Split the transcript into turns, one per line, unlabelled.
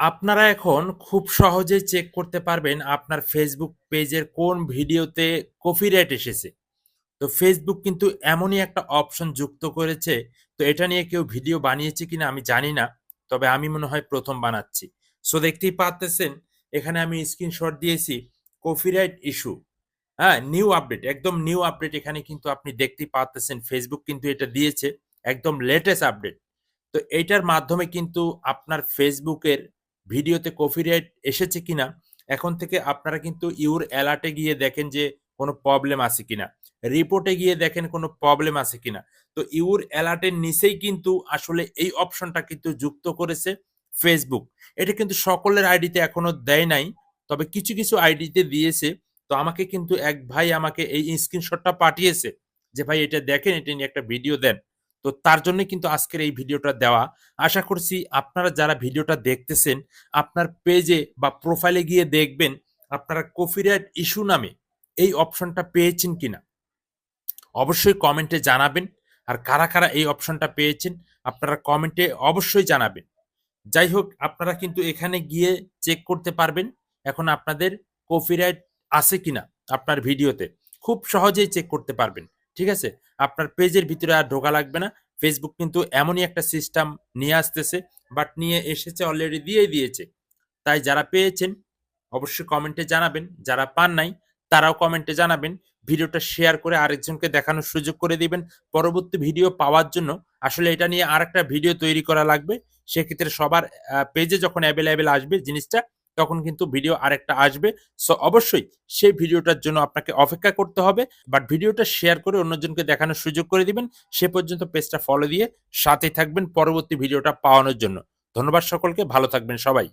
আপনারা এখন খুব সহজেই চেক করতে পারবেন আপনার ফেসবুক পেজের কোন ভিডিওতে কপিরাইট এসেছে। তো ফেসবুক কিন্তু এমনই একটা অপশন যুক্ত করেছে, তো এটা নিয়ে কেউ ভিডিও বানিয়েছে কিনা আমি জানি না। তবে আমি মনে হয় ১ম বানাচ্ছি। সো দেখতেই পারতেছেন এখানে আমি স্ক্রিনশট দিয়েছি কপিরাইট ইস্যু। হ্যাঁ? নিউ আপডেট, একদম নিউ আপডেট এখানে কিন্তু আপনি দেখতেই পারতেছেন ফেসবুক কিন্তু এটা দিয়েছে। একদম লেটেস্ট আপডেট। তো এইটার মাধ্যমে কিন্তু আপনার ফেসবুকের ভিডিওতে কপিরাইট এসেছে কিনা এখন থেকে আপনারা কিন্তু ইউর অ্যালার্টে গিয়ে দেখেন যে কোনো প্রবলেম আছে কিনা, রিপোর্টে গিয়ে দেখেন কোনো প্রবলেম আছে কিনা। তো ইউর অ্যালার্টের নিচেই কিন্তু আসলে এই অপশনটা কিন্তু যুক্ত করেছে ফেসবুক। এটা কিন্তু সকলের আইডিতে এখনো দেয় নাই, তবে কিছু কিছু আইডিতে দিয়েছে। তো আমাকে কিন্তু এক ভাই আমাকে এই স্ক্রিনশটটা পাঠিয়েছে যে ভাই এটা দেখেন, এটা নিয়ে একটা ভিডিও দেন। তো তার জন্য কিন্তু আজকের এই ভিডিওটা দেওয়া। আশা করছি আপনারা যারা ভিডিওটা দেখতেছেন, আপনার পেজে বা প্রোফাইলে গিয়ে দেখবেন আপনারা কপিরাইট ইস্যু নামে এই অপশনটা পেয়েছেন কিনা? অবশ্যই কমেন্টে জানাবেন। আর কারা, কারা এই অপশনটা পেয়েছেন আপনারা কমেন্টে অবশ্যই জানাবেন। যাই হোক আপনারা কিন্তু এখানে গিয়ে চেক করতে পারবেন এখন আপনাদের কপিরাইট আছে কিনা আপনার ভিডিওতে। খুব সহজেই চেক করতে পারবেন। ঠিক আছে? আপনার পেজের ভিতরে আর ঢোকা লাগবে না। Facebook কিন্তু এমনই একটা সিস্টেম নিয়ে আসতেছে, বাট নিয়ে এসেছে অলরেডি দিয়েই দিয়েছে। তাই যারা পেয়েছেন অবশ্যই কমেন্টে জানাবেন। যারা পান নাই তারাও কমেন্টে জানাবেন। ভিডিওটা শেয়ার করে আরেকজনকে দেখানোর সুযোগ করে দিবেন। পরবর্তী ভিডিও পাওয়ার জন্য আসলে এটা নিয়ে আরেকটা ভিডিও তৈরি করা লাগবে। সেক্ষেত্রে সবার পেজে যখন এভেইলেবল আসবে জিনিসটা, তখন কিন্তু ভিডিও আরেকটা আসবে। সো অবশ্যই সেই ভিডিওটার জন্য আপনাকে অপেক্ষা করতে হবে। বাট ভিডিওটা শেয়ার করে অন্যজনকে দেখানোর সুযোগ করে দিবেন। সে পর্যন্ত পেজটা ফলো দিয়ে সাথেই থাকবেন পরবর্তী ভিডিওটা পাওয়ানোর জন্য। ধন্যবাদ সকলকে। ভালো থাকবেন সবাই।